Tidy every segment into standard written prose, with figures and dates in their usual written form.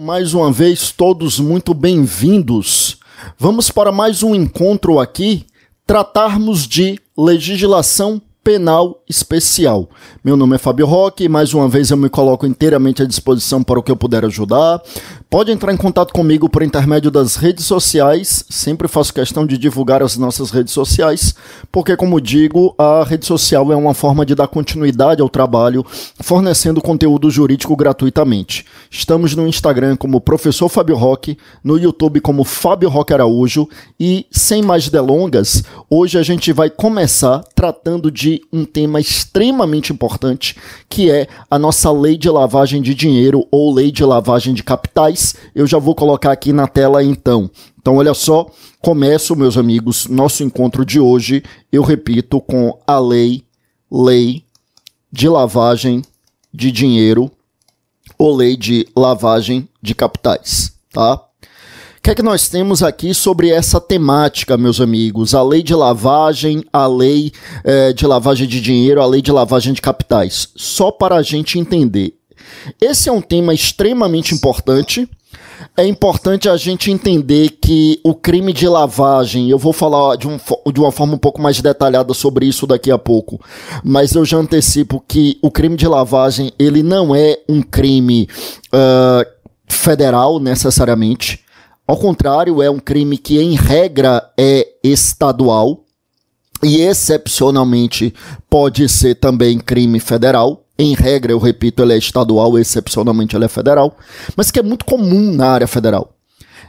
Mais uma vez, todos muito bem-vindos. Vamos para mais um encontro aqui, tratarmos de legislação penal especial. Meu nome é Fábio Roque e mais uma vez eu me coloco inteiramente à disposição para o que eu puder ajudar. Pode entrar em contato comigo por intermédio das redes sociais, sempre faço questão de divulgar as nossas redes sociais, porque, como digo, a rede social é uma forma de dar continuidade ao trabalho, fornecendo conteúdo jurídico gratuitamente. Estamos no Instagram como Professor Fábio Roque, no YouTube como Fábio Roque Araújo e, sem mais delongas, hoje a gente vai começar tratando de um tema extremamente importante, que é a nossa lei de lavagem de dinheiro ou lei de lavagem de capitais. Eu já vou colocar aqui na tela então. Então, olha só, começo, meus amigos, nosso encontro de hoje, eu repito, com a lei de lavagem de dinheiro ou lei de lavagem de capitais, tá? O que é que nós temos aqui sobre essa temática, meus amigos? A lei de lavagem, a lei de lavagem de dinheiro, a lei de lavagem de capitais. Só para a gente entender. Esse é um tema extremamente importante. É importante a gente entender que o crime de lavagem, eu vou falar de uma forma um pouco mais detalhada sobre isso daqui a pouco, mas eu já antecipo que o crime de lavagem, ele não é um crime federal necessariamente. Ao contrário, é um crime que, em regra, é estadual e, excepcionalmente, pode ser também crime federal. Em regra, eu repito, ele é estadual, excepcionalmente ele é federal, mas que é muito comum na área federal.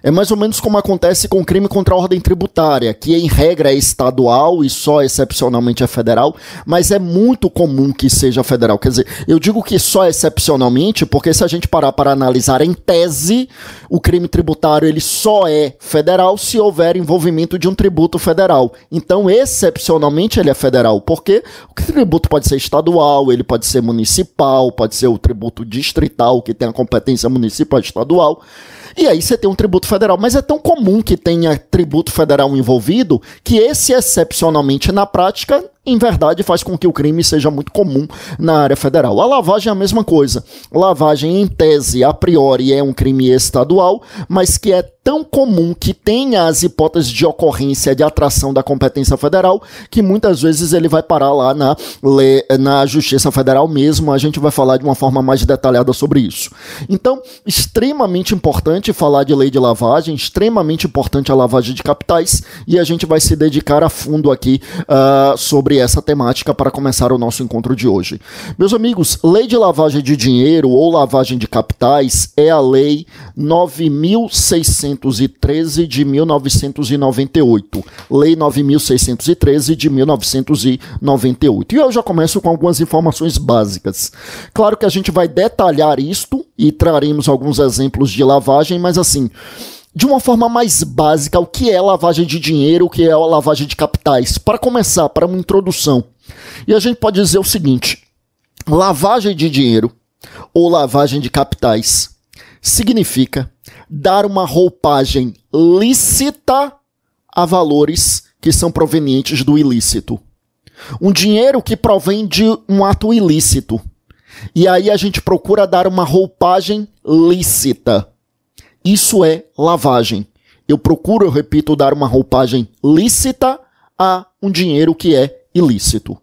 É mais ou menos como acontece com o crime contra a ordem tributária, que em regra é estadual e só excepcionalmente é federal, mas é muito comum que seja federal. Quer dizer, eu digo que só excepcionalmente, porque se a gente parar para analisar em tese, o crime tributário ele só é federal se houver envolvimento de um tributo federal. Então, excepcionalmente, ele é federal, porque o tributo pode ser estadual, ele pode ser municipal, pode ser o tributo distrital, que tem a competência municipal e estadual. E aí você tem um tributo federal, mas é tão comum que tenha tributo federal envolvido que esse, excepcionalmente na prática, em verdade, faz com que o crime seja muito comum na área federal. A lavagem é a mesma coisa. Lavagem, em tese, a priori, é um crime estadual, mas que é tão comum que tenha as hipóteses de ocorrência de atração da competência federal que muitas vezes ele vai parar lá na Justiça Federal mesmo. A gente vai falar de uma forma mais detalhada sobre isso. Então, extremamente importante falar de lei de lavagem, extremamente importante a lavagem de capitais, e a gente vai se dedicar a fundo aqui sobre essa temática para começar o nosso encontro de hoje. Meus amigos, lei de lavagem de dinheiro ou lavagem de capitais é a lei 9.613 de 1998. Lei 9.613 de 1998. E eu já começo com algumas informações básicas. Claro que a gente vai detalhar isto e traremos alguns exemplos de lavagem, mas assim, de uma forma mais básica, o que é lavagem de dinheiro, o que é a lavagem de capitais? Para começar, para uma introdução. E a gente pode dizer o seguinte: lavagem de dinheiro ou lavagem de capitais significa dar uma roupagem lícita a valores que são provenientes do ilícito. Um dinheiro que provém de um ato ilícito. E aí a gente procura dar uma roupagem lícita. Isso é lavagem. Eu repito, dar uma roupagem lícita a um dinheiro que é ilícito.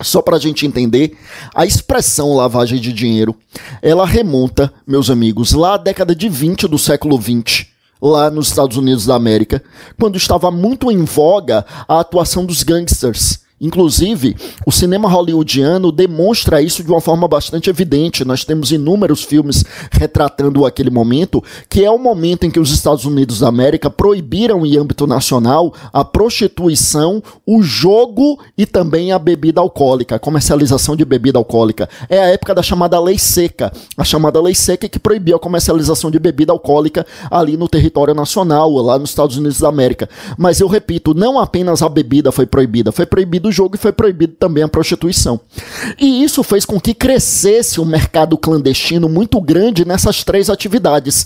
Só para a gente entender, a expressão lavagem de dinheiro, ela remonta, meus amigos, lá à década de 20 do século XX, lá nos Estados Unidos da América, quando estava muito em voga a atuação dos gangsters. Inclusive, o cinema hollywoodiano demonstra isso de uma forma bastante evidente. Nós temos inúmeros filmes retratando aquele momento, que é o momento em que os Estados Unidos da América proibiram em âmbito nacional a prostituição, o jogo e também a bebida alcoólica, a comercialização de bebida alcoólica. É a época da chamada Lei Seca. A chamada Lei Seca que proibiu a comercialização de bebida alcoólica ali no território nacional, lá nos Estados Unidos da América. Mas eu repito, não apenas a bebida foi proibida o jogo e foi proibido também a prostituição. E isso fez com que crescesse um mercado clandestino muito grande nessas três atividades.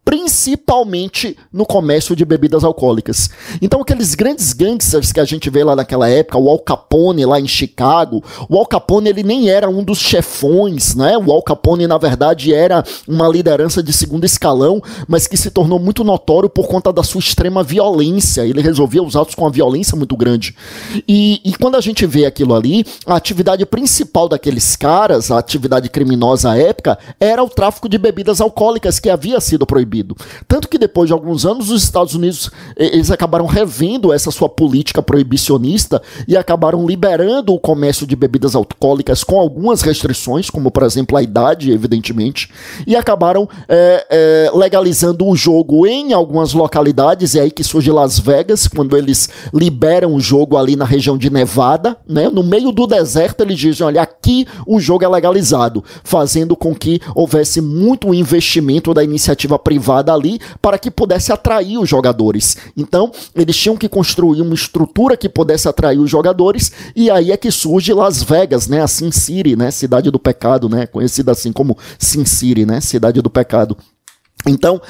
principalmente no comércio de bebidas alcoólicas. Então aqueles grandes gangsters que a gente vê lá naquela época, o Al Capone lá em Chicago, o Al Capone ele nem era um dos chefões, né? O Al Capone na verdade era uma liderança de segundo escalão, mas que se tornou muito notório por conta da sua extrema violência. Ele resolvia os atos com uma violência muito grande. E quando a gente vê aquilo ali, a atividade principal daqueles caras, a atividade criminosa à época, era o tráfico de bebidas alcoólicas que havia sido proibido. Tanto que depois de alguns anos os Estados Unidos eles acabaram revendo essa sua política proibicionista e acabaram liberando o comércio de bebidas alcoólicas com algumas restrições, como por exemplo a idade, evidentemente, e acabaram legalizando o jogo em algumas localidades. É aí que surge Las Vegas, quando eles liberam o jogo ali na região de Nevada, né? No meio do deserto eles dizem, olha, aqui o jogo é legalizado, fazendo com que houvesse muito investimento da iniciativa privada ali para que pudesse atrair os jogadores. Então, eles tinham que construir uma estrutura que pudesse atrair os jogadores, e aí é que surge Las Vegas, né? A Sin City, né? Cidade do pecado, né? Conhecida assim como Sin City, né? Cidade do pecado. Então,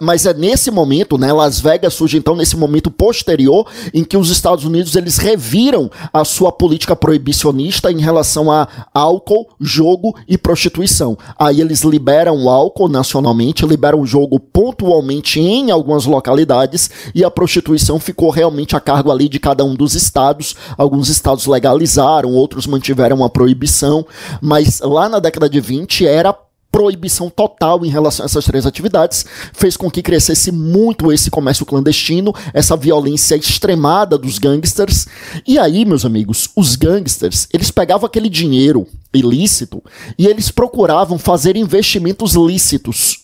mas é nesse momento, né, Las Vegas surge então nesse momento posterior em que os Estados Unidos eles reviram a sua política proibicionista em relação a álcool, jogo e prostituição. Aí eles liberam o álcool nacionalmente, liberam o jogo pontualmente em algumas localidades, e a prostituição ficou realmente a cargo ali de cada um dos estados. Alguns estados legalizaram, outros mantiveram uma proibição, mas lá na década de 20 era proibição total em relação a essas três atividades, fez com que crescesse muito esse comércio clandestino, essa violência extremada dos gangsters. E aí, meus amigos, os gangsters, eles pegavam aquele dinheiro ilícito e eles procuravam fazer investimentos lícitos.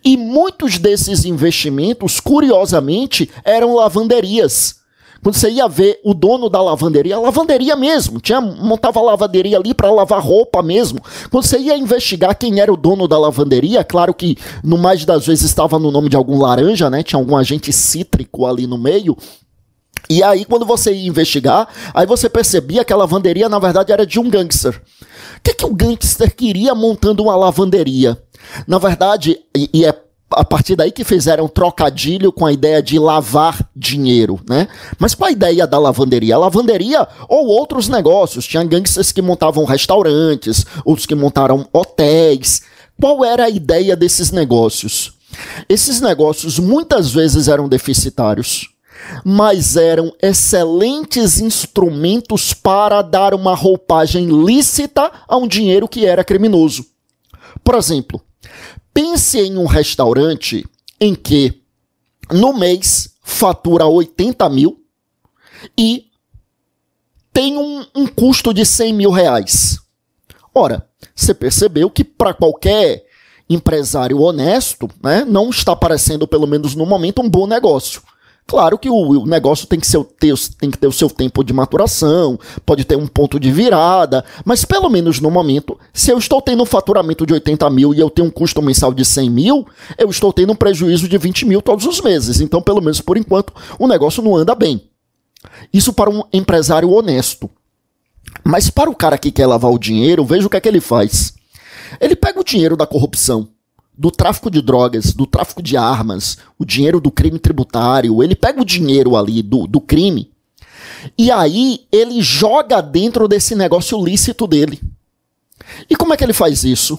E muitos desses investimentos, curiosamente, eram lavanderias. Quando você ia ver o dono da lavanderia, a lavanderia mesmo, montava a lavanderia ali para lavar roupa mesmo. Quando você ia investigar quem era o dono da lavanderia, claro que no mais das vezes estava no nome de algum laranja, né? Tinha algum agente cítrico ali no meio. E aí quando você ia investigar, aí você percebia que a lavanderia na verdade era de um gangster. O que o gangster queria montando uma lavanderia? Na verdade, e é a partir daí que fizeram trocadilho com a ideia de lavar dinheiro, né? Mas qual a ideia da lavanderia? A lavanderia ou outros negócios. Tinha gangsters que montavam restaurantes, outros que montaram hotéis. Qual era a ideia desses negócios? Esses negócios muitas vezes eram deficitários, mas eram excelentes instrumentos para dar uma roupagem lícita a um dinheiro que era criminoso. Por exemplo, pense em um restaurante em que no mês fatura 80 mil e tem um custo de 100 mil reais. Ora, você percebeu que para qualquer empresário honesto, né, não está parecendo, pelo menos no momento, um bom negócio. Claro que o negócio tem que ter o seu tempo de maturação, pode ter um ponto de virada, mas pelo menos no momento, se eu estou tendo um faturamento de 80 mil e eu tenho um custo mensal de 100 mil, eu estou tendo um prejuízo de 20 mil todos os meses. Então, pelo menos por enquanto, o negócio não anda bem. Isso para um empresário honesto. Mas para o cara que quer lavar o dinheiro, veja o que é que ele faz. Ele pega o dinheiro da corrupção, do tráfico de drogas, do tráfico de armas, o dinheiro do crime tributário, ele pega o dinheiro ali do crime e aí ele joga dentro desse negócio lícito dele. E como é que ele faz isso?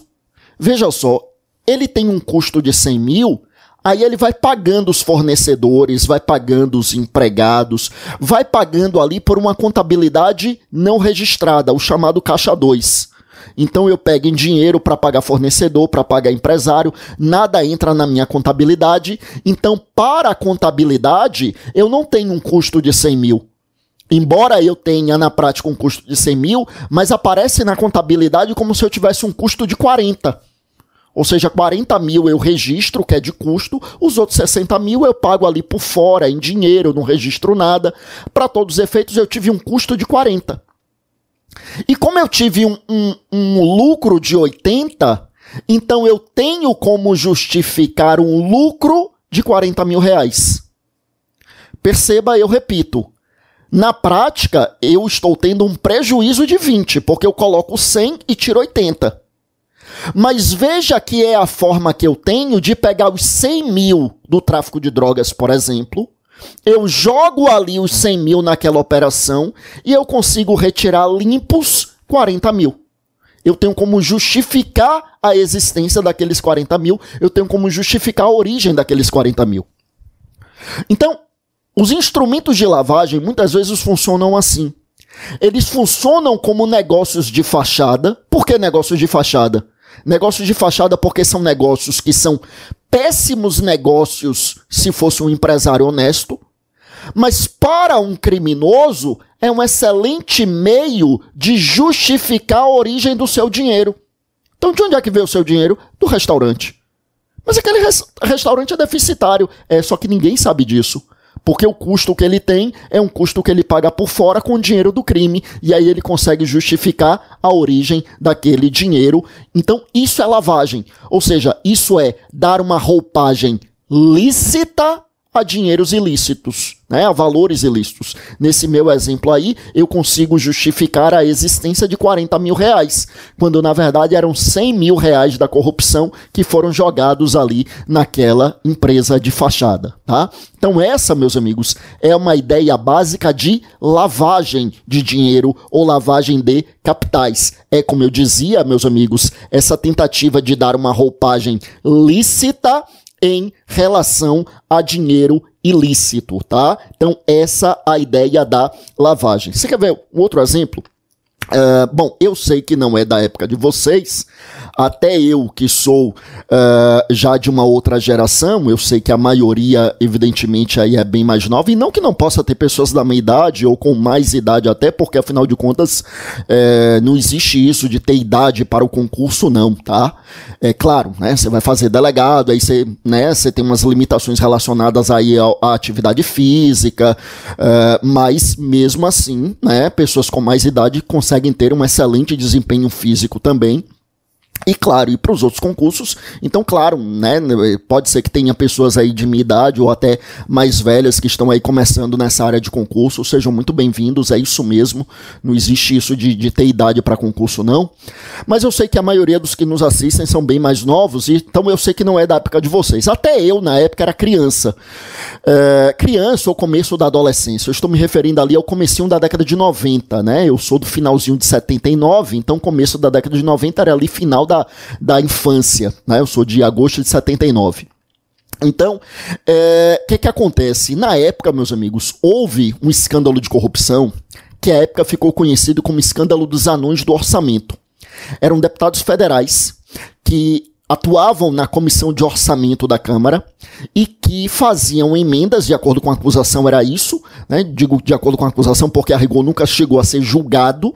Veja só, ele tem um custo de 100 mil, aí ele vai pagando os fornecedores, vai pagando os empregados, vai pagando ali por uma contabilidade não registrada, o chamado caixa 2. Então eu pego em dinheiro para pagar fornecedor, para pagar empresário, nada entra na minha contabilidade. Então, para a contabilidade, eu não tenho um custo de 100 mil. Embora eu tenha na prática um custo de 100 mil, mas aparece na contabilidade como se eu tivesse um custo de 40. Ou seja, 40 mil eu registro, que é de custo, os outros 60 mil eu pago ali por fora, em dinheiro, eu não registro nada. Para todos os efeitos, eu tive um custo de 40. E como eu tive um lucro de 80, então eu tenho como justificar um lucro de 40 mil reais. Perceba, eu repito, na prática eu estou tendo um prejuízo de 20, porque eu coloco 100 e tiro 80. Mas veja que é a forma que eu tenho de pegar os 100 mil do tráfico de drogas, por exemplo, eu jogo ali os 100 mil naquela operação e eu consigo retirar limpos 40 mil. Eu tenho como justificar a existência daqueles 40 mil, eu tenho como justificar a origem daqueles 40 mil. Então, os instrumentos de lavagem muitas vezes funcionam assim. Eles funcionam como negócios de fachada. Por que negócios de fachada? Negócios de fachada porque são negócios que são péssimos negócios se fosse um empresário honesto, mas para um criminoso é um excelente meio de justificar a origem do seu dinheiro. Então de onde é que veio o seu dinheiro? Do restaurante. Mas aquele restaurante é deficitário, só que ninguém sabe disso. Porque o custo que ele tem é um custo que ele paga por fora com o dinheiro do crime, e aí ele consegue justificar a origem daquele dinheiro. Então isso é lavagem, ou seja, isso é dar uma roupagem lícita a dinheiros ilícitos, né, a valores ilícitos. Nesse meu exemplo aí, eu consigo justificar a existência de 40 mil reais, quando na verdade eram 100 mil reais da corrupção que foram jogados ali naquela empresa de fachada, tá? Então essa, meus amigos, é uma ideia básica de lavagem de dinheiro ou lavagem de capitais. É, como eu dizia, meus amigos, essa tentativa de dar uma roupagem lícita em relação a dinheiro ilícito, tá? Então, essa é a ideia da lavagem. Você quer ver um outro exemplo? Bom, eu sei que não é da época de vocês, até eu que sou já de uma outra geração, eu sei que a maioria, evidentemente, aí é bem mais nova, e não que não possa ter pessoas da minha idade ou com mais idade até, porque afinal de contas não existe isso de ter idade para o concurso, não, tá? É claro, né, você vai fazer delegado, aí você, né, você tem umas limitações relacionadas aí à atividade física, mas mesmo assim, né, pessoas com mais idade conseguem ter um excelente desempenho físico também. E claro, e para os outros concursos, então claro, né, pode ser que tenha pessoas aí de minha idade ou até mais velhas que estão aí começando nessa área de concurso, sejam muito bem-vindos, é isso mesmo, não existe isso de ter idade para concurso não, mas eu sei que a maioria dos que nos assistem são bem mais novos, então eu sei que não é da época de vocês, até eu na época era criança, criança ou começo da adolescência, eu estou me referindo ali ao comecinho da década de 90, né, eu sou do finalzinho de 79, então começo da década de 90 era ali final da infância, né? Eu sou de agosto de 79. Então, o que acontece? Na época, meus amigos, houve um escândalo de corrupção que à época ficou conhecido como escândalo dos anões do orçamento. Eram deputados federais que atuavam na comissão de orçamento da Câmara e que faziam emendas, de acordo com a acusação era isso, né? Digo de acordo com a acusação porque a rigor nunca chegou a ser julgado,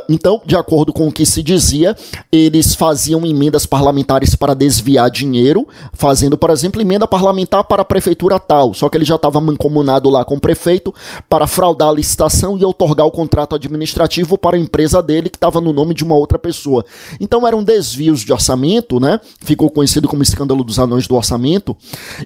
então, de acordo com o que se dizia, eles faziam emendas parlamentares para desviar dinheiro, fazendo, por exemplo, emenda parlamentar para a prefeitura tal, só que ele já estava mancomunado lá com o prefeito para fraudar a licitação e outorgar o contrato administrativo para a empresa dele que estava no nome de uma outra pessoa. Então eram desvios de orçamento, né? Ficou conhecido como escândalo dos anões do orçamento.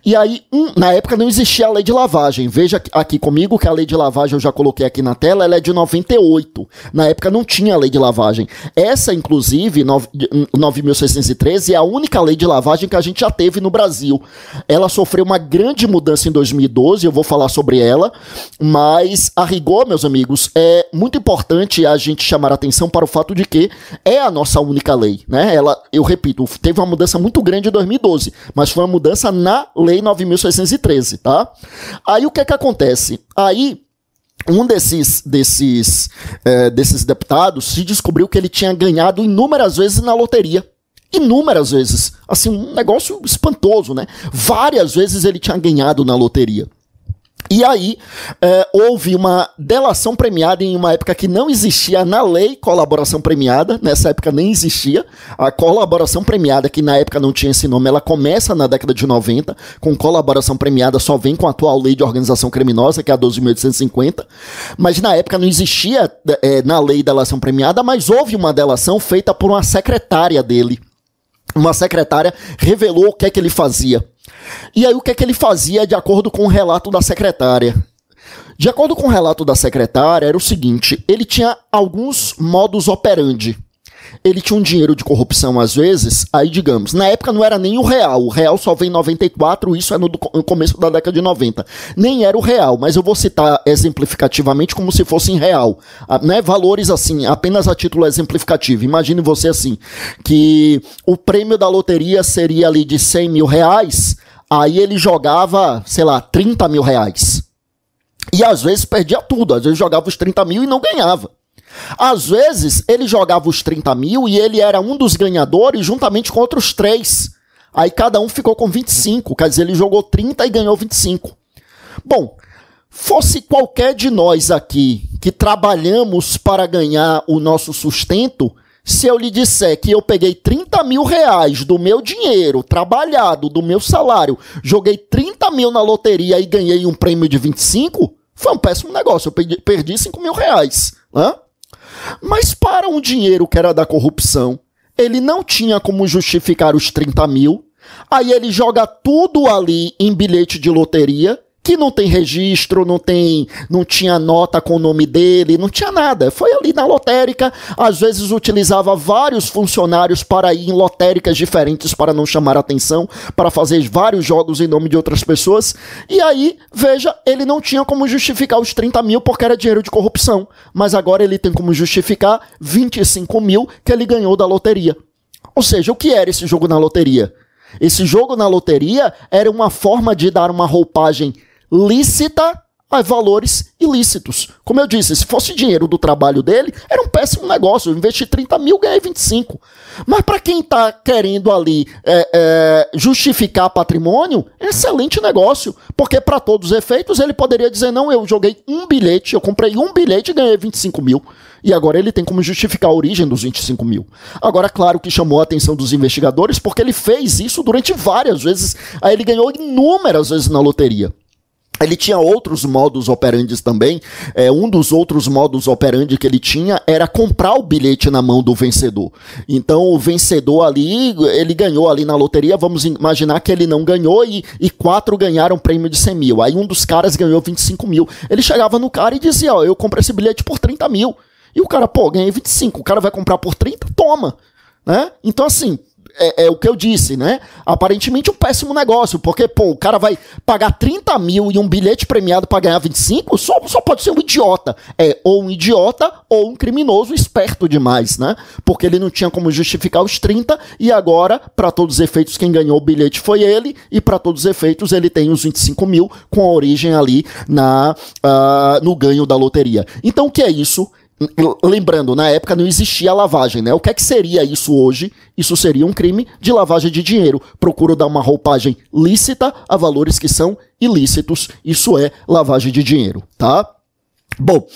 E aí, na época não existia a lei de lavagem. Veja aqui comigo que a lei de lavagem eu já coloquei aqui na tela, ela é de 98. Na época não tinha a lei de lavagem. Essa, inclusive, 9.613, é a única lei de lavagem que a gente já teve no Brasil. Ela sofreu uma grande mudança em 2012, eu vou falar sobre ela, mas a rigor, meus amigos, é muito importante a gente chamar a atenção para o fato de que é a nossa única lei, né? Ela, eu repito, teve uma mudança muito grande em 2012, mas foi uma mudança na Lei 9.613, tá? Aí o que acontece? Aí um desses deputados se descobriu que ele tinha ganhado inúmeras vezes na loteria. Inúmeras vezes. Assim, um negócio espantoso, né? Várias vezes ele tinha ganhado na loteria. E aí, houve uma delação premiada em uma época que não existia na lei colaboração premiada, nessa época nem existia. A colaboração premiada, que na época não tinha esse nome, ela começa na década de 90, com colaboração premiada só vem com a atual lei de organização criminosa, que é a 12.850, mas na época não existia na lei delação premiada, mas houve uma delação feita por uma secretária dele. Uma secretária revelou o que é que ele fazia. E aí o que é que ele fazia de acordo com o relato da secretária? De acordo com o relato da secretária, era o seguinte, ele tinha alguns modus operandi. ele tinha um dinheiro de corrupção às vezes, aí digamos, na época não era nem o real só vem em 94, isso é no começo da década de 90, nem era o real, mas eu vou citar exemplificativamente como se fosse em real, né? Valores assim, apenas a título exemplificativo. Imagine você assim, que o prêmio da loteria seria ali de 100 mil reais, aí ele jogava, sei lá, 30 mil reais. E às vezes perdia tudo, às vezes jogava os 30 mil e não ganhava. Às vezes ele jogava os 30 mil e ele era um dos ganhadores juntamente com outros 3. Aí cada um ficou com 25, quer dizer, ele jogou 30 e ganhou 25. Bom, fosse qualquer de nós aqui que trabalhamos para ganhar o nosso sustento, se eu lhe disser que eu peguei 30 mil reais do meu dinheiro, trabalhado, do meu salário, joguei 30 mil na loteria e ganhei um prêmio de 25, foi um péssimo negócio, eu perdi 5 mil reais, né? Mas para um dinheiro que era da corrupção, ele não tinha como justificar os 30 mil, aí ele joga tudo ali em bilhete de loteria, que não tem registro, não tinha nota com o nome dele, não tinha nada. Foi ali na lotérica, às vezes utilizava vários funcionários para ir em lotéricas diferentes para não chamar atenção, para fazer vários jogos em nome de outras pessoas. E aí, veja, ele não tinha como justificar os 30 mil porque era dinheiro de corrupção. Mas agora ele tem como justificar 25 mil que ele ganhou da loteria. Ou seja, o que era esse jogo na loteria? Esse jogo na loteria era uma forma de dar uma roupagem lícita a valores ilícitos. Como eu disse, se fosse dinheiro do trabalho dele, era um péssimo negócio. Eu investi 30 mil, ganhei 25. Mas para quem está querendo ali justificar patrimônio, é excelente negócio. Porque para todos os efeitos, ele poderia dizer, não, eu joguei um bilhete, eu comprei um bilhete e ganhei 25 mil. E agora ele tem como justificar a origem dos 25 mil. Agora, claro que chamou a atenção dos investigadores, porque ele fez isso durante várias vezes. Aí ele ganhou inúmeras vezes na loteria. Ele tinha outros modus operandi também. Um dos outros modus operandi que ele tinha era comprar o bilhete na mão do vencedor. Então o vencedor ali, ele ganhou ali na loteria, vamos imaginar que ele não ganhou e 4 ganharam prêmio de 100 mil. Aí um dos caras ganhou 25 mil. Ele chegava no cara e dizia, ó, eu comprei esse bilhete por 30 mil. E o cara, pô, ganhei 25, o cara vai comprar por 30? Toma. Né? Então assim, é o que eu disse, né? Aparentemente um péssimo negócio, porque, pô, o cara vai pagar 30 mil e um bilhete premiado para ganhar 25, só pode ser um idiota. Ou um idiota ou um criminoso esperto demais, né? Porque ele não tinha como justificar os 30 e agora, para todos os efeitos, quem ganhou o bilhete foi ele e para todos os efeitos ele tem os 25 mil com a origem ali no ganho da loteria. Então o que é isso? Lembrando, na época não existia lavagem, né? O que é que seria isso hoje? Isso seria um crime de lavagem de dinheiro. Procuro dar uma roupagem lícita a valores que são ilícitos. Isso é lavagem de dinheiro, tá? Bom,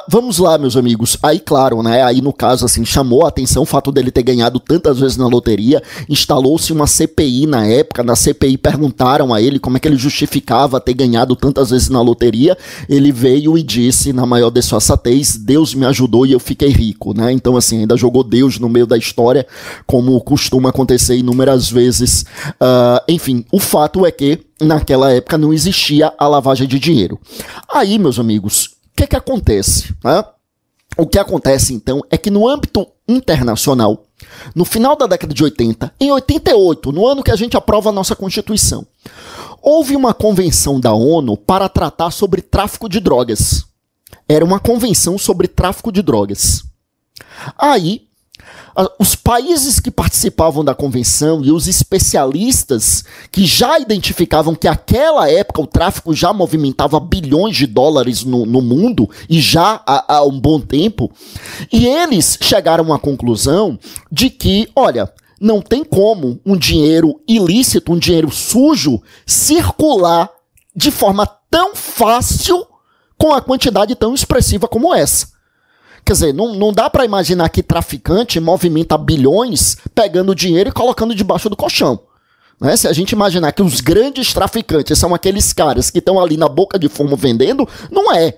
vamos lá, meus amigos. Aí, claro, né? Aí, no caso, assim, chamou a atenção o fato dele ter ganhado tantas vezes na loteria. Instalou-se uma CPI na época. Na CPI perguntaram a ele como é que ele justificava ter ganhado tantas vezes na loteria. Ele veio e disse, na maior desfaçatez, Deus me ajudou e eu fiquei rico, né? Então, assim, ainda jogou Deus no meio da história, como costuma acontecer inúmeras vezes. Enfim, o fato é que naquela época não existia a lavagem de dinheiro. Aí, meus amigos, o que acontece? Né? O que acontece, então, é que no âmbito internacional, no final da década de 80, em 88, no ano que a gente aprova a nossa Constituição, houve uma convenção da ONU para tratar sobre tráfico de drogas. Era uma convenção sobre tráfico de drogas. Aí, os países que participavam da convenção e os especialistas que já identificavam que naquela época o tráfico já movimentava bilhões de dólares no mundo, e já há um bom tempo, e eles chegaram à conclusão de que, olha, não tem como um dinheiro ilícito, um dinheiro sujo, circular de forma tão fácil com a quantidade tão expressiva como essa. Quer dizer, não dá para imaginar que traficante movimenta bilhões pegando dinheiro e colocando debaixo do colchão. Né? Se a gente imaginar que os grandes traficantes são aqueles caras que estão ali na boca de fumo vendendo, não é.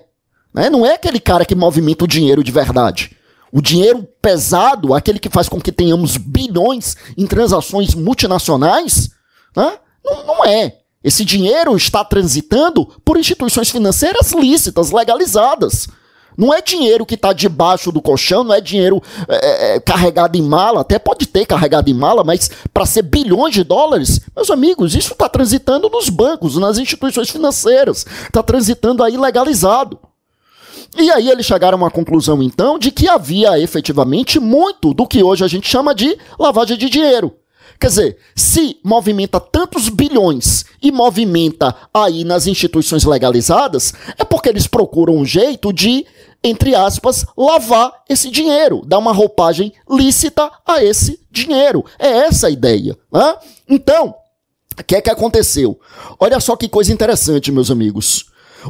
Né? Não é aquele cara que movimenta o dinheiro de verdade. O dinheiro pesado, aquele que faz com que tenhamos bilhões em transações multinacionais, né? Não é. Esse dinheiro está transitando por instituições financeiras lícitas, legalizadas. Não é dinheiro que está debaixo do colchão, não é dinheiro carregado em mala, até pode ter carregado em mala, mas para ser bilhões de dólares, meus amigos, isso está transitando nos bancos, nas instituições financeiras, está transitando aí legalizado. E aí eles chegaram à conclusão, então, de que havia efetivamente muito do que hoje a gente chama de lavagem de dinheiro. Quer dizer, se movimenta tantos bilhões e movimenta aí nas instituições legalizadas, é porque eles procuram um jeito de, entre aspas, lavar esse dinheiro, dar uma roupagem lícita a esse dinheiro. É essa a ideia, né? Então, o que é que aconteceu? Olha só que coisa interessante, meus amigos.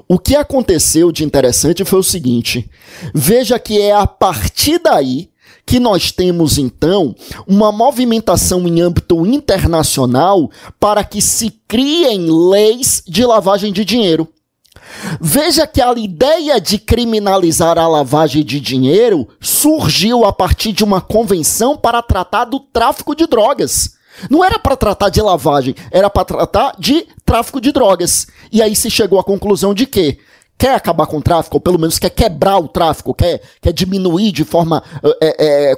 O que aconteceu de interessante foi o seguinte: veja que é a partir daí que nós temos, então, uma movimentação em âmbito internacional para que se criem leis de lavagem de dinheiro. Veja que a ideia de criminalizar a lavagem de dinheiro surgiu a partir de uma convenção para tratar do tráfico de drogas. Não era para tratar de lavagem, era para tratar de tráfico de drogas. E aí se chegou à conclusão de que quer acabar com o tráfico, ou pelo menos quer quebrar o tráfico, quer diminuir de forma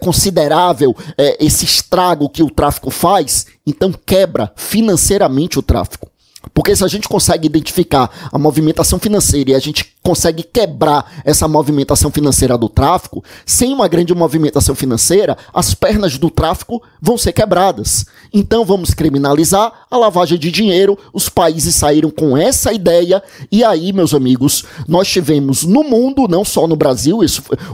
considerável esse estrago que o tráfico faz, então quebra financeiramente o tráfico. Porque se a gente consegue identificar a movimentação financeira e a gente consegue quebrar essa movimentação financeira do tráfico, sem uma grande movimentação financeira, as pernas do tráfico vão ser quebradas. Então vamos criminalizar a lavagem de dinheiro, os países saíram com essa ideia, e aí, meus amigos, nós tivemos no mundo, não só no Brasil,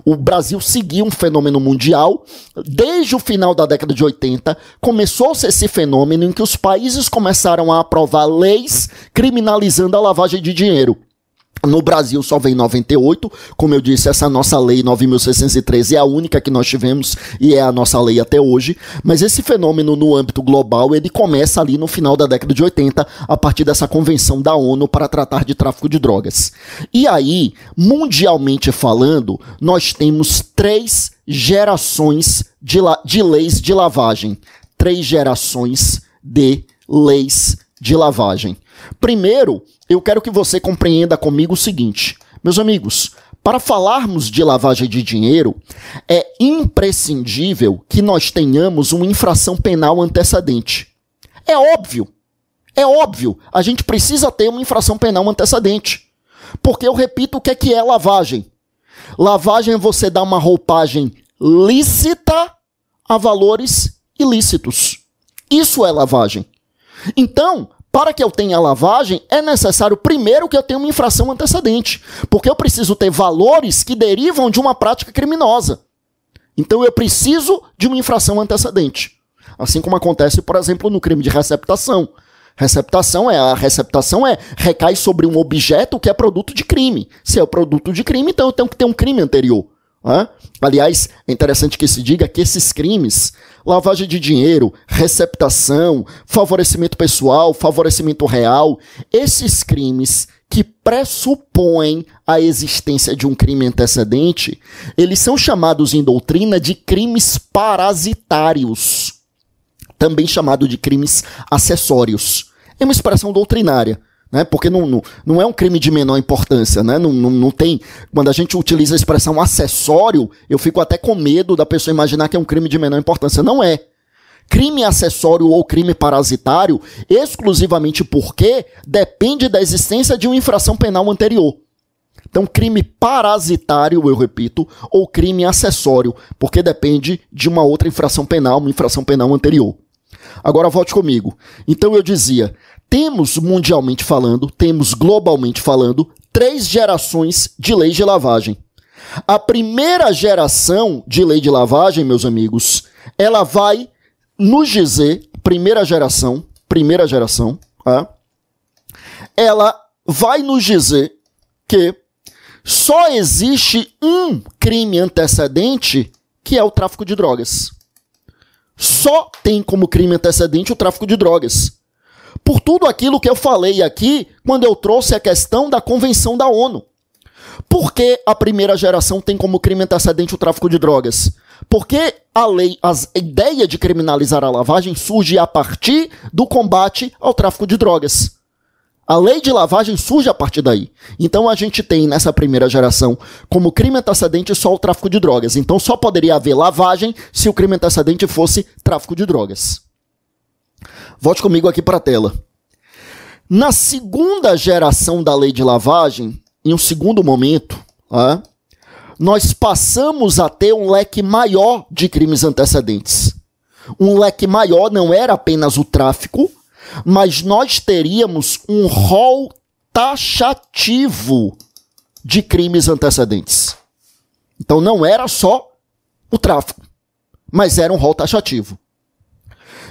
o Brasil seguiu um fenômeno mundial, desde o final da década de 80, começou-se esse fenômeno em que os países começaram a aprovar leis criminalizando a lavagem de dinheiro. No Brasil só vem em 98, como eu disse, essa nossa lei 9.613 é a única que nós tivemos e é a nossa lei até hoje, mas esse fenômeno no âmbito global, ele começa ali no final da década de 80, a partir dessa convenção da ONU para tratar de tráfico de drogas. E aí, mundialmente falando, nós temos 3 gerações de leis de lavagem. 3 gerações de leis de lavagem. Primeiro, eu quero que você compreenda comigo o seguinte, meus amigos, para falarmos de lavagem de dinheiro, é imprescindível que nós tenhamos uma infração penal antecedente. É óbvio, a gente precisa ter uma infração penal antecedente. Porque eu repito o que é lavagem. Lavagem é você dar uma roupagem lícita a valores ilícitos. Isso é lavagem. Então, para que eu tenha lavagem, é necessário primeiro que eu tenha uma infração antecedente, porque eu preciso ter valores que derivam de uma prática criminosa. Então eu preciso de uma infração antecedente. Assim como acontece, por exemplo, no crime de receptação. A receptação recai sobre um objeto que é produto de crime. Se é o produto de crime, então eu tenho que ter um crime anterior. Aliás, é interessante que se diga que esses crimes, lavagem de dinheiro, receptação, favorecimento pessoal, favorecimento real, esses crimes que pressupõem a existência de um crime antecedente, eles são chamados em doutrina de crimes parasitários, também chamado de crimes acessórios. É uma expressão doutrinária. Né? Porque não é um crime de menor importância, né? Não tem. Quando a gente utiliza a expressão acessório, eu fico até com medo da pessoa imaginar que é um crime de menor importância. Não é. Crime acessório ou crime parasitário, exclusivamente porque depende da existência de uma infração penal anterior. Então, crime parasitário, eu repito, ou crime acessório, porque depende de uma outra infração penal, uma infração penal anterior. Agora volte comigo. Então eu dizia, temos mundialmente falando, temos globalmente falando, 3 gerações de leis de lavagem. A primeira geração de lei de lavagem, meus amigos, ela vai nos dizer, primeira geração, ela vai nos dizer que só existe um crime antecedente, que é o tráfico de drogas. Só tem como crime antecedente o tráfico de drogas. Por tudo aquilo que eu falei aqui, quando eu trouxe a questão da Convenção da ONU. Por que a primeira geração tem como crime antecedente o tráfico de drogas? Porque a ideia de criminalizar a lavagem surge a partir do combate ao tráfico de drogas. A lei de lavagem surge a partir daí. Então a gente tem nessa primeira geração como crime antecedente só o tráfico de drogas. Então só poderia haver lavagem se o crime antecedente fosse tráfico de drogas. Volte comigo aqui para a tela. Na segunda geração da lei de lavagem, em um segundo momento, nós passamos a ter um leque maior de crimes antecedentes. Um leque maior não era apenas o tráfico, mas nós teríamos um rol taxativo de crimes antecedentes. Então não era só o tráfico, mas era um rol taxativo.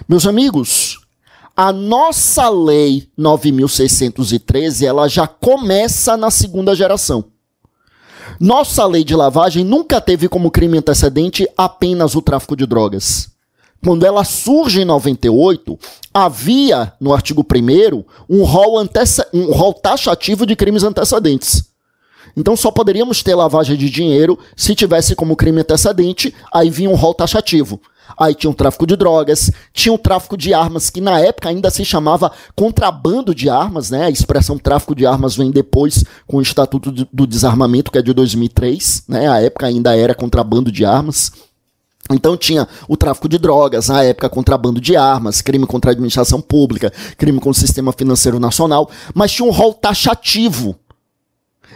Meus amigos, a nossa lei 9.613, ela já começa na segunda geração. Nossa lei de lavagem nunca teve como crime antecedente apenas o tráfico de drogas. Quando ela surge em 98, havia, no artigo 1º, um rol taxativo de crimes antecedentes. Então só poderíamos ter lavagem de dinheiro se tivesse como crime antecedente, aí vinha um rol taxativo. Aí tinha o tráfico de drogas, tinha o tráfico de armas, que na época ainda se chamava contrabando de armas, né? A expressão tráfico de armas vem depois com o Estatuto do Desarmamento, que é de 2003, né? A época ainda era contrabando de armas. Então tinha o tráfico de drogas, na época contrabando de armas, crime contra a administração pública, crime contra o sistema financeiro nacional, mas tinha um rol taxativo.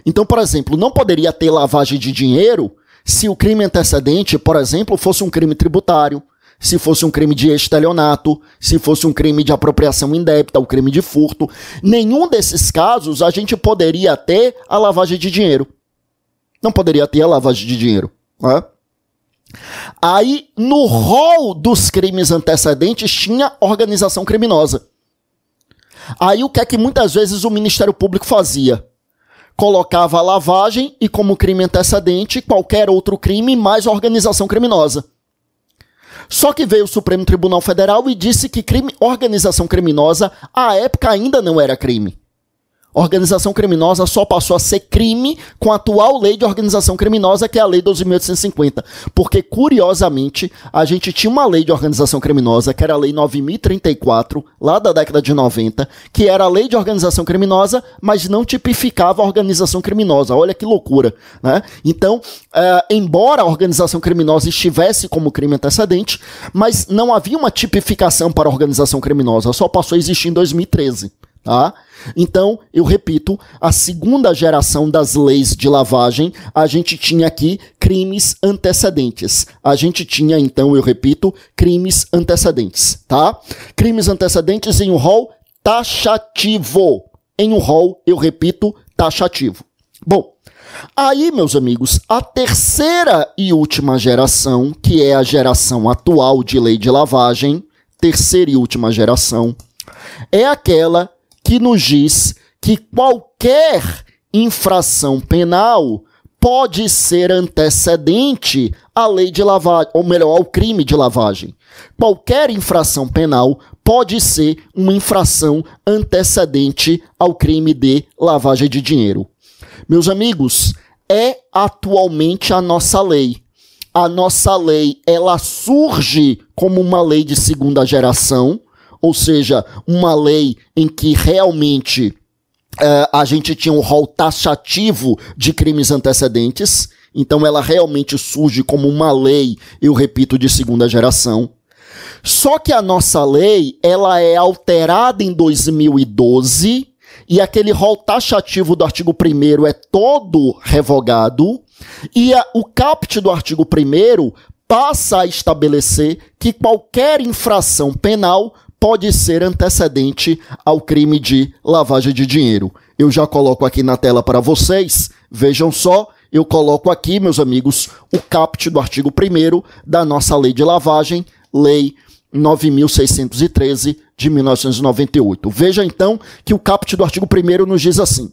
Então, por exemplo, não poderia ter lavagem de dinheiro se o crime antecedente, por exemplo, fosse um crime tributário, se fosse um crime de estelionato, se fosse um crime de apropriação indébita, o crime de furto. Nenhum desses casos a gente poderia ter a lavagem de dinheiro. Não poderia ter a lavagem de dinheiro, né? Aí, no rol dos crimes antecedentes, tinha organização criminosa. Aí, o que é que muitas vezes o Ministério Público fazia? Colocava a lavagem e, como crime antecedente, qualquer outro crime mais organização criminosa. Só que veio o Supremo Tribunal Federal e disse que organização criminosa, à época, ainda não era crime. Organização criminosa só passou a ser crime com a atual lei de organização criminosa, que é a Lei 12.850. Porque, curiosamente, a gente tinha uma lei de organização criminosa, que era a Lei 9.034, lá da década de 90, que era a lei de organização criminosa, mas não tipificava a organização criminosa. Olha que loucura, né? Então, embora a organização criminosa estivesse como crime antecedente, mas não havia uma tipificação para a organização criminosa, só passou a existir em 2013. Tá? Então, eu repito, a segunda geração das leis de lavagem, a gente tinha aqui crimes antecedentes. A gente tinha, então, eu repito, crimes antecedentes, tá? Crimes antecedentes em um rol taxativo. Em um rol, eu repito, taxativo. Bom, aí, meus amigos, a terceira e última geração, que é a geração atual de lei de lavagem, terceira e última geração, é aquela que nos diz que qualquer infração penal pode ser antecedente à lei de lavagem, ou melhor, ao crime de lavagem. Qualquer infração penal pode ser uma infração antecedente ao crime de lavagem de dinheiro. Meus amigos, é atualmente a nossa lei. A nossa lei, ela surge como uma lei de segunda geração, ou seja, uma lei em que realmente a gente tinha um rol taxativo de crimes antecedentes. Então ela realmente surge como uma lei, eu repito, de segunda geração. Só que a nossa lei, ela é alterada em 2012 e aquele rol taxativo do artigo 1º é todo revogado e o caput do artigo 1º passa a estabelecer que qualquer infração penal pode ser antecedente ao crime de lavagem de dinheiro. Eu já coloco aqui na tela para vocês, vejam só, eu coloco aqui, meus amigos, o caput do artigo 1º da nossa lei de lavagem, Lei 9.613 de 1998. Veja então que o caput do artigo 1º nos diz assim: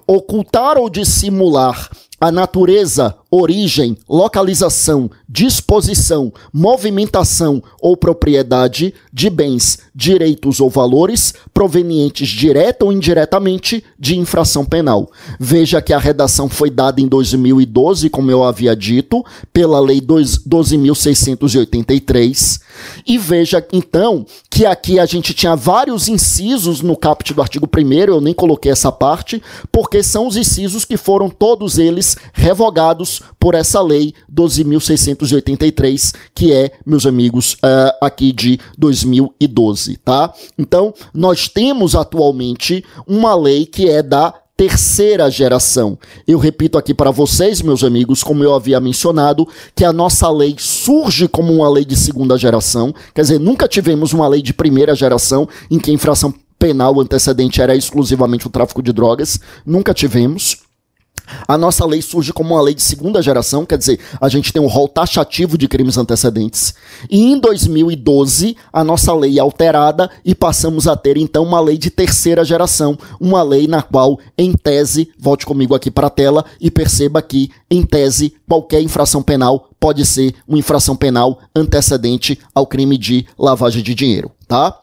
ocultar ou dissimular a natureza origem, localização, disposição, movimentação ou propriedade de bens, direitos ou valores provenientes direta ou indiretamente de infração penal. Veja que a redação foi dada em 2012, como eu havia dito, pela Lei 12.683. E veja, então, que aqui a gente tinha vários incisos no caput do artigo 1º, eu nem coloquei essa parte, porque são os incisos que foram todos eles revogados por essa Lei 12.683, que é, meus amigos, aqui de 2012, tá? Então, nós temos atualmente uma lei que é da terceira geração. Eu repito aqui para vocês, meus amigos, como eu havia mencionado, que a nossa lei surge como uma lei de segunda geração, quer dizer, nunca tivemos uma lei de primeira geração em que a infração penal antecedente era exclusivamente o tráfico de drogas, nunca tivemos. A nossa lei surge como uma lei de segunda geração, quer dizer, a gente tem um rol taxativo de crimes antecedentes. E em 2012, a nossa lei é alterada e passamos a ter, então, uma lei de terceira geração. Uma lei na qual, em tese, volte comigo aqui para a tela e perceba que, em tese, qualquer infração penal pode ser uma infração penal antecedente ao crime de lavagem de dinheiro, tá?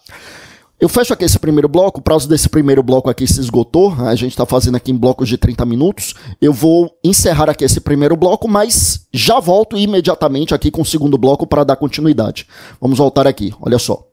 Eu fecho aqui esse primeiro bloco, o prazo desse primeiro bloco aqui se esgotou, a gente está fazendo aqui em blocos de 30 minutos, eu vou encerrar aqui esse primeiro bloco, mas já volto imediatamente aqui com o segundo bloco para dar continuidade. Vamos voltar aqui, olha só.